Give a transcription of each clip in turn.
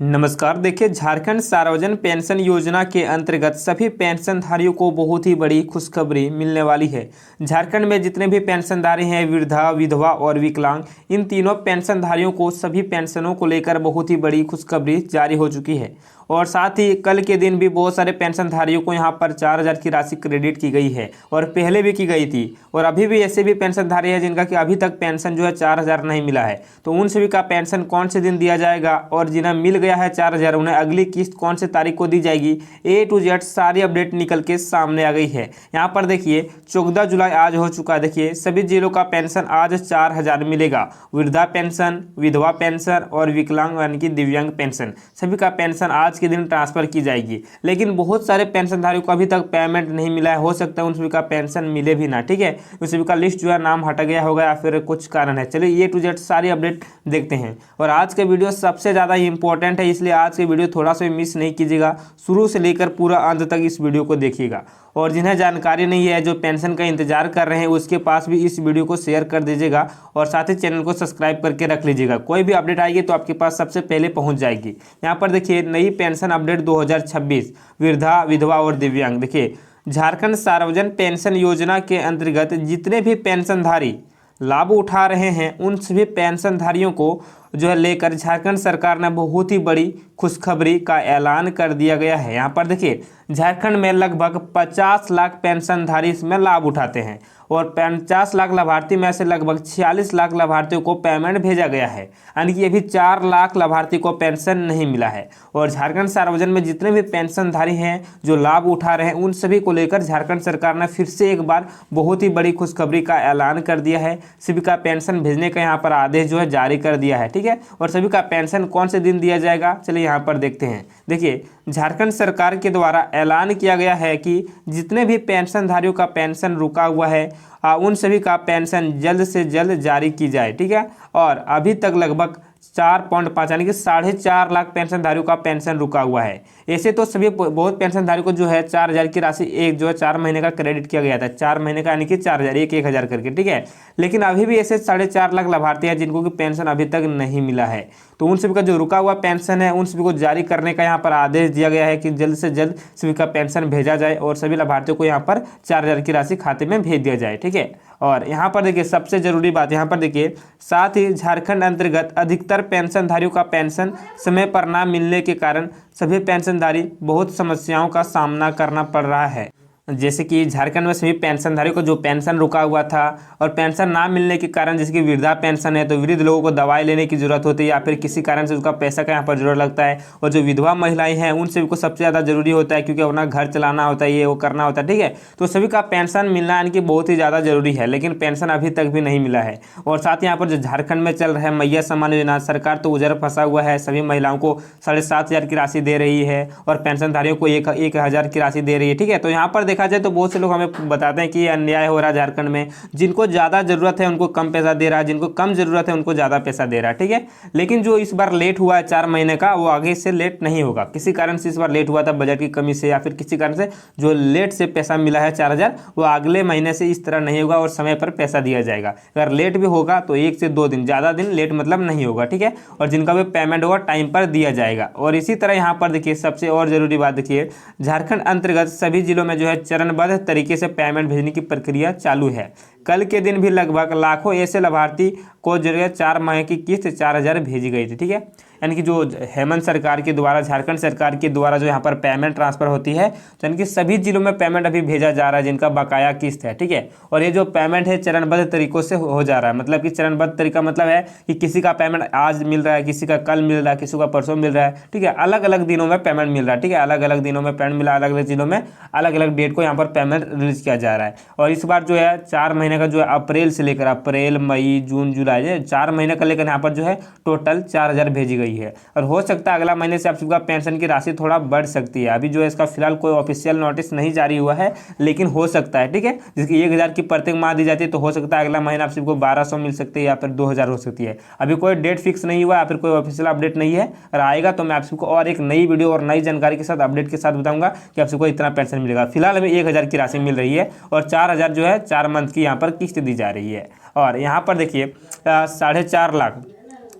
नमस्कार। देखिए, झारखंड सार्वजनिक पेंशन योजना के अंतर्गत सभी पेंशनधारियों को बहुत ही बड़ी खुशखबरी मिलने वाली है। झारखंड में जितने भी पेंशनधारी हैं, वृद्धा, विधवा और विकलांग, इन तीनों पेंशनधारियों को सभी पेंशनों को लेकर बहुत ही बड़ी खुशखबरी जारी हो चुकी है। और साथ ही कल के दिन भी बहुत सारे पेंशनधारियों को यहाँ पर 4,000 की राशि क्रेडिट की गई है और पहले भी की गई थी। और अभी भी ऐसे भी पेंशनधारी हैं जिनका कि अभी तक पेंशन जो है 4,000 नहीं मिला है। तो उन सभी का पेंशन कौन से दिन दिया जाएगा और जिन्हें मिल गया है 4,000, उन्हें अगली किस्त कौन से तारीख को दी जाएगी, A to Z सारी अपडेट निकल के सामने आ गई है। यहाँ पर देखिए 14 जुलाई आज हो चुका है। देखिए सभी जिलों का पेंशन आज 4,000 मिलेगा। वृद्धा पेंशन, विधवा पेंशन और विकलांग यानी कि दिव्यांग पेंशन, सभी का पेंशन आज के दिन ट्रांसफर की जाएगी। लेकिन बहुत सारे पेंशनधारियों को अभी तक पेमेंट नहीं मिला है। हो सकता है उन सभी का पेंशन मिले भी ना। ठीक है, उन सभी का लिस्ट जो है नाम हटा गया होगा या फिर कुछ कारण है। चलिए A to Z सारी अपडेट देखते हैं। और आज का वीडियो सबसे ज़्यादा इंपॉर्टेंट है, इसलिए आज के वीडियो थोड़ा सा भी मिस नहीं कीजिएगा। शुरू से लेकर पूरा अंत तक इस वीडियो को देखिएगा। और जिन्हें जानकारी नहीं है, जो पेंशन का इंतजार कर रहे हैं, उसके पास भी इस वीडियो को शेयर कर दीजिएगा और साथ ही चैनल को सब्सक्राइब करके रख लीजिएगा। कोई भी अपडेट आएगी तो आपके पास सबसे पहले पहुंच जाएगी। यहाँ पर देखिए नई पेंशन अपडेट 2026, वृद्धा, विधवा और दिव्यांग। देखिए झारखंड सार्वजनिक पेंशन योजना के अंतर्गत जितने भी पेंशनधारी लाभ उठा रहे हैं, उन सभी पेंशनधारियों को जो है लेकर झारखंड सरकार ने बहुत ही बड़ी खुशखबरी का ऐलान कर दिया गया है। यहाँ पर देखिए झारखंड में लगभग 50 लाख पेंशनधारी इसमें लाभ उठाते हैं और 50 लाख लाभार्थी में से लगभग 46 लाख लाभार्थियों को पेमेंट भेजा गया है। यानी कि अभी 4 लाख लाभार्थी को पेंशन नहीं मिला है। और झारखंड सार्वजनिक में जितने भी पेंशनधारी हैं जो लाभ उठा रहे हैं, उन सभी को लेकर झारखंड सरकार ने फिर से एक बार बहुत ही बड़ी खुशखबरी का ऐलान कर दिया है। सभी का पेंशन भेजने का यहाँ पर आदेश जो है जारी कर दिया है। ठीक है, और सभी का पेंशन कौन से दिन दिया जाएगा, चलिए यहाँ पर देखते हैं। देखिए झारखंड सरकार के द्वारा ऐलान किया गया है कि जितने भी पेंशनधारियों का पेंशन रुका हुआ है, उन सभी का पेंशन जल्द से जल्द जारी की जाए। ठीक है, और अभी तक लगभग 4.5 यानी कि 4.5 लाख पेंशनधारियों का पेंशन रुका हुआ है। ऐसे तो सभी बहुत पेंशनधारियों को जो है 4,000 की राशि एक जो है 4 महीने का क्रेडिट किया गया था। 4 महीने का यानी कि 4,000, 1,000 करके। ठीक है, लेकिन अभी भी ऐसे 4.5 लाख लाभार्थी हैं जिनको कि पेंशन अभी तक नहीं मिला है। तो उन सभी का जो रुका हुआ पेंशन है, उन सभी को जारी करने का यहाँ पर आदेश दिया गया है कि जल्द से जल्द सभी का पेंशन भेजा जाए और सभी लाभार्थियों को यहाँ पर 4,000 की राशि खाते में भेज दिया जाए। ठीक है, और यहाँ पर देखिए सबसे जरूरी बात यहाँ पर देखिए, साथ ही झारखंड अंतर्गत अधिकतर पेंशनधारियों का पेंशन समय पर ना मिलने के कारण सभी पेंशनधारी बहुत समस्याओं का सामना करना पड़ रहा है। जैसे कि झारखंड में सभी पेंशनधारियों को जो पेंशन रुका हुआ था और पेंशन ना मिलने के कारण, जैसे कि वृद्धा पेंशन है तो वृद्ध लोगों को दवाई लेने की जरूरत होती है या फिर किसी कारण से उसका पैसा का यहाँ पर जरूरत लगता है। और जो विधवा महिलाएं हैं उन सभी को सबसे ज़्यादा जरूरी होता है, क्योंकि अपना घर चलाना होता है, ये वो करना होता है। ठीक है, तो सभी का पेंशन मिलना यानी कि बहुत ही ज़्यादा जरूरी है, लेकिन पेंशन अभी तक भी नहीं मिला है। और साथ ही यहाँ पर जो झारखंड में चल रहा है मैया सम्मान योजना, सरकार तो उधर फंसा हुआ है। सभी महिलाओं को 7,500 की राशि दे रही है और पेंशनधारियों को 1,000 की राशि दे रही है। ठीक है, तो यहाँ पर देखा जाए तो बहुत से लोग हमें बताते हैं कि अन्याय हो रहा है झारखंड में। जिनको ज़्यादा जरूरत है उनको कम पैसा दे रहा है, जिनको कम जरूरत है उनको ज़्यादा पैसा दे रहा है। ठीक है, लेकिन जो इस बार लेट हुआ है 4 महीने का, वो आगे से लेट नहीं होगा। किसी कारण से इस बार लेट हुआ था, बजट की कमी से या फिर किसी कारण से जो लेट से पैसा मिला है 4,000, वो अगले महीने से इस तरह नहीं होगा और समय पर पैसा दिया जाएगा। अगर लेट भी होगा तो 1 से 2 दिन, ज़्यादा दिन लेट मतलब नहीं होगा। ठीक है, और जिनका भी पेमेंट होगा टाइम पर दिया जाएगा। और इसी तरह यहाँ पर देखिए सबसे और जरूरी बात देखिए, झारखंड अंतर्गत सभी जिलों में जो है चरणबद्ध तरीके से पेमेंट भेजने की प्रक्रिया चालू है। कल के दिन भी लगभग लाखों ऐसे लाभार्थी को जो है 4 माह की किस्त 4,000 भेजी गई थी। ठीक है, यानी कि जो हेमंत सरकार के द्वारा, झारखंड सरकार के द्वारा जो यहाँ पर पेमेंट ट्रांसफर होती है, तो यानी कि सभी जिलों में पेमेंट अभी भेजा जा रहा है जिनका बकाया किस्त है। ठीक है, और ये जो पेमेंट है चरणबद्ध तरीकों से हो जा रहा है। मतलब कि चरणबद्ध तरीका मतलब है कि किसी का पेमेंट आज मिल रहा है, किसी का कल मिल रहा है, किसी का परसों मिल रहा है। ठीक है, अलग अलग दिनों में पेमेंट मिल रहा है। ठीक है, अलग अलग दिनों में पेमेंट मिला, अलग अलग जिलों में अलग अलग डेट को यहाँ पर पेमेंट रिलीज किया जा रहा है। और इस बार जो है 4 महीने का जो है अप्रैल से लेकर अप्रैल, मई, जून, जुलाई, 4 महीने का लेकर यहाँ पर जो है टोटल 4,000 भेजी गई है। और हो सकता है अगला महीने से आप सबका पेंशन की राशि थोड़ा बढ़ सकती है। अभी जो है इसका फिलहाल कोई ऑफिशियल नोटिस नहीं जारी हुआ है, लेकिन हो सकता है। ठीक है, जिसकी 1,000 की प्रत्येक माह दी जाती है, तो हो सकता है अगला महीना आप सबको 1,200 मिल सकती है या फिर 2,000 हो सकती है। अभी कोई डेट फिक्स नहीं हुआ या फिर कोई ऑफिशियल अपडेट नहीं है। और आएगा तो मैं आप सबको और एक नई वीडियो और नई जानकारी के साथ, अपडेट के साथ बताऊंगा कि आप सबको इतना पेंशन मिलेगा। फिलहाल अभी 1,000 की राशि मिल रही है और 4,000 जो है 4 मंथ की यहाँ पर किस्त दी जा रही है। और यहाँ पर देखिए 4.5 लाख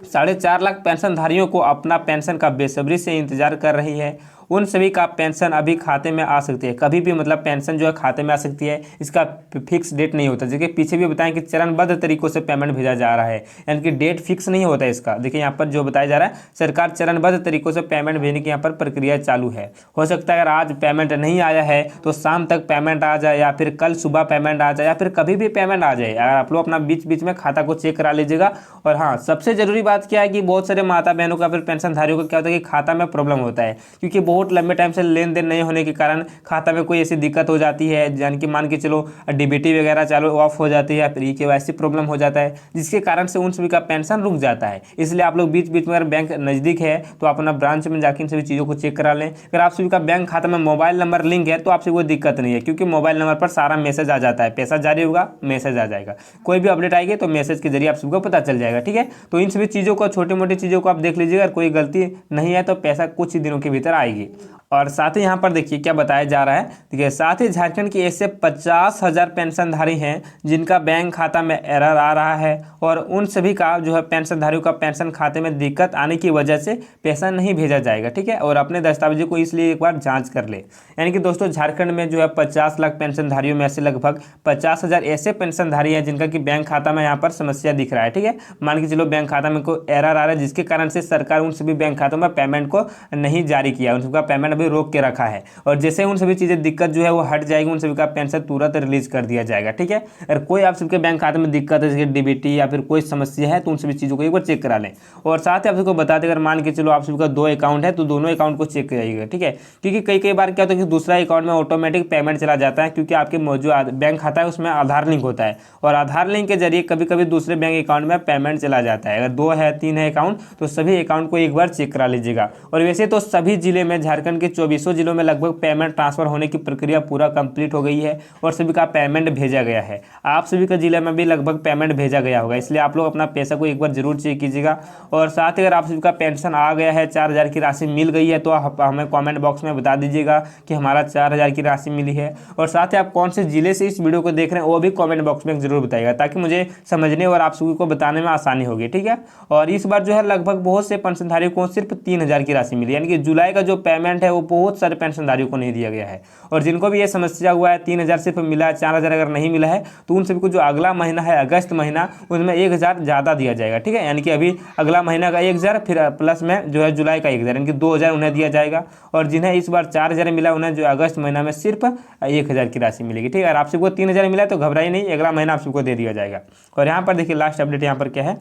4.5 लाख पेंशनधारियों को अपना पेंशन का बेसब्री से इंतजार कर रही है। उन सभी का पेंशन अभी खाते में आ सकती है, कभी भी मतलब पेंशन जो है खाते में आ सकती है। इसका फिक्स डेट नहीं होता। देखिए पीछे भी बताएं कि चरणबद्ध तरीकों से पेमेंट भेजा जा रहा है, यानी कि डेट फिक्स नहीं होता है इसका। देखिए यहाँ पर जो बताया जा रहा है, सरकार चरणबद्ध तरीकों से पेमेंट भेजने की यहाँ पर प्रक्रिया चालू है। हो सकता है अगर आज पेमेंट नहीं आया है तो शाम तक पेमेंट आ जाए, या फिर कल सुबह पेमेंट आ जाए, या फिर कभी भी पेमेंट आ जाए। अगर आप लोग अपना बीच बीच में खाता को चेक करा लीजिएगा। और हाँ, सबसे जरूरी बात क्या है कि बहुत सारे माता बहनों का फिर पेंशनधारियों को क्या होता है कि खाता में प्रॉब्लम होता है, क्योंकि बहुत लंबे टाइम से लेन देन नहीं होने के कारण खाता में कोई ऐसी दिक्कत हो जाती है, यानी कि मान के चलो डीबीटी वगैरह चालू ऑफ हो जाती है, या फिर केवाईसी प्रॉब्लम हो जाता है, जिसके कारण से उन सभी का पेंशन रुक जाता है। इसलिए आप लोग बीच बीच में अगर बैंक नज़दीक है तो आप अपना ब्रांच में जाकर इन सभी चीज़ों को चेक करा लें। अगर आप सभी का बैंक खाता में मोबाइल नंबर लिंक है तो आपसे कोई दिक्कत नहीं है, क्योंकि मोबाइल नंबर पर सारा मैसेज आ जाता है, पैसा जारी होगा मैसेज आ जाएगा, कोई भी अपडेट आएगी तो मैसेज के जरिए आप सबको पता चल जाएगा। ठीक है, तो इन सभी चीज़ों को, छोटी मोटी चीज़ों को आप देख लीजिएगा। अगर कोई गलती नहीं है तो पैसा कुछ ही दिनों के भीतर आएगी। और साथ ही यहाँ पर देखिए क्या बताया जा रहा है। देखिए साथ ही झारखंड के ऐसे 50,000 पेंशनधारी हैं जिनका बैंक खाता में एरर आ रहा है, और उन सभी का जो है पेंशनधारियों का पेंशन खाते में दिक्कत आने की वजह से पैसा नहीं भेजा जाएगा। ठीक है, और अपने दस्तावेजों को इसलिए एक बार जांच कर ले। यानी कि दोस्तों झारखंड में जो है 50 लाख पेंशनधारियों में से लगभग 50,000 ऐसे पेंशनधारी हैं जिनका कि बैंक खाता में यहाँ पर समस्या दिख रहा है। ठीक है, मान के चलो बैंक खाता में कोई एरर आ रहा है, जिसके कारण से सरकार उन सभी बैंक खातों में पेमेंट को नहीं जारी किया, उन सबका पेमेंट भी रोक के रखा है। और जैसे उन सभी चीज़ें दिक्कत जो है वो हट जाएगी, उन सभी का पेंशन तुरंत रिलीज कर दिया जाएगा। ठीक है, अगर कोई आप सबके बैंक खाते में दिक्कत है, जैसे डीबीटी या फिर कोई समस्या है, तो उन सभी चीज़ों को एक बार चेक करा लें। और साथ ही आप सबको बता दें, अगर मान के चलो आप सबका 2 अकाउंट है तो दोनों अकाउंट को चेक कराइएगा। ठीक है, क्योंकि कई बार क्या होता है कि दूसरा अकाउंट में ऑटोमेटिक पेमेंट चला जाता है, क्योंकि आपके मौजूद बैंक खाता है उसमें आधार लिंक होता है, और आधार लिंक के जरिए कभी कभी दूसरे बैंक अकाउंट में पेमेंट चला जाता है। अगर 2 है 3 है अकाउंट, तो सभी अकाउंट को एक बार चेक करा लीजिएगा। और वैसे तो सभी जिले में, झारखंड के 24 जिलों में लगभग पेमेंट ट्रांसफर होने की प्रक्रिया पूरा कंप्लीट हो गई है, और सभी का पेमेंट भेजा गया है। आप सभी का जिले में भी लगभग पेमेंट भेजा गया होगा, इसलिए आप लोग अपना पैसा को एक बार जरूर चेक कीजिएगा। और साथ ही अगर आप सभी का पेंशन आ गया है, 4,000 की राशि मिल गई है, तो आप हमें कमेंट बॉक्स में बता दीजिएगा कि हमारा 4,000 की राशि मिली है। और साथ ही आप कौन से जिले से इस वीडियो को देख रहे हैं वो भी कमेंट बॉक्स में जरूर बताइएगा, ताकि मुझे समझने और आप सभी को बताने में आसानी होगी। ठीक है, और इस बार जो है लगभग बहुत से पेंशनधारियों को सिर्फ 3,000 की राशि मिली, यानी कि जुलाई का जो पेमेंट है वो बहुत सारे पेंशनधारियों को नहीं दिया गया है। और जिनको भी ये समस्या हुआ है, 3,000 सिर्फ मिला है, 4,000 अगर नहीं मिला है, तो उन सभी को जो अगला महीना है अगस्त महीना, उसमें 1,000 ज़्यादा दिया जाएगा। ठीक है, यानी कि अभी अगला महीना का 1,000, फिर प्लस में जो है जुलाई का 1,000, यानी कि 2,000 उन्हें दिया जाएगा। और जिन्हें इस बार 4,000 मिला, उन्हें जो अगस्त महीना में सिर्फ 1,000 की राशि मिलेगी। ठीक है, अगर आप सबको 3,000 मिला तो घबराइए नहीं, अगला महीना आप सबको दे दिया जाएगा। और यहाँ पर देखिए लास्ट अपडेट यहाँ पर क्या है।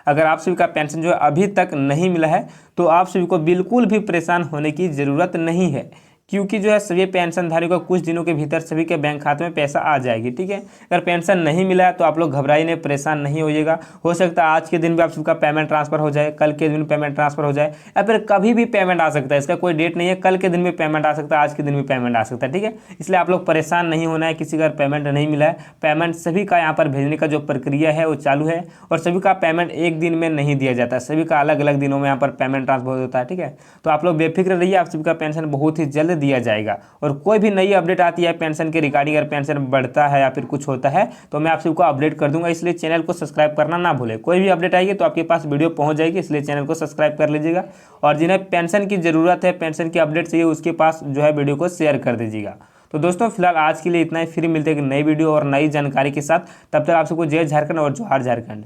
अगर आप सभी का पेंशन जो है अभी तक नहीं मिला है, तो आप सभी को बिल्कुल भी परेशान होने की ज़रूरत नहीं है, क्योंकि जो है सभी पेंशनधारियों को कुछ दिनों के भीतर सभी के बैंक खाते में पैसा आ जाएगी। ठीक है, अगर पेंशन नहीं मिला है तो आप लोग घबराइए नहीं, परेशान नहीं होइएगा। हो सकता है आज के दिन भी आप सबका पेमेंट ट्रांसफर हो जाए, कल के दिन पेमेंट ट्रांसफर हो जाए, या फिर कभी भी पेमेंट आ सकता है, इसका कोई डेट नहीं है। कल के दिन भी पेमेंट आ सकता है, आज के दिन भी पेमेंट आ सकता है। ठीक है, इसलिए आप लोग परेशान नहीं होना है। किसी का पेमेंट नहीं मिला है, पेमेंट सभी का यहाँ पर भेजने का जो प्रक्रिया है वो चालू है, और सभी का पेमेंट एक दिन में नहीं दिया जाता, सभी का अलग अलग दिनों में यहाँ पर पेमेंट ट्रांसफर होता है। ठीक है, तो आप लोग बेफिक्र रहिए, आप सभी का पेंशन बहुत ही जल्द दिया जाएगा। और कोई भी नई अपडेट आती है पेंशन के रिगार्डिंग, अगर पेंशन बढ़ता है या फिर कुछ होता है तो मैं आप सबको अपडेट कर दूंगा, इसलिए चैनल को सब्सक्राइब करना ना भूलें। कोई भी अपडेट आएगी तो आपके पास वीडियो पहुंच जाएगी, इसलिए चैनल को सब्सक्राइब कर लीजिएगा। और जिन्हें पेंशन की ज़रूरत है, पेंशन की अपडेट चाहिए, उसके पास जो है वीडियो को शेयर कर दीजिएगा। तो दोस्तों फिलहाल आज के लिए इतना ही, फिर मिलते हैं एक नई वीडियो और नई जानकारी के साथ। तब तक आप सबको जय झारखंड और जोहार झारखंड।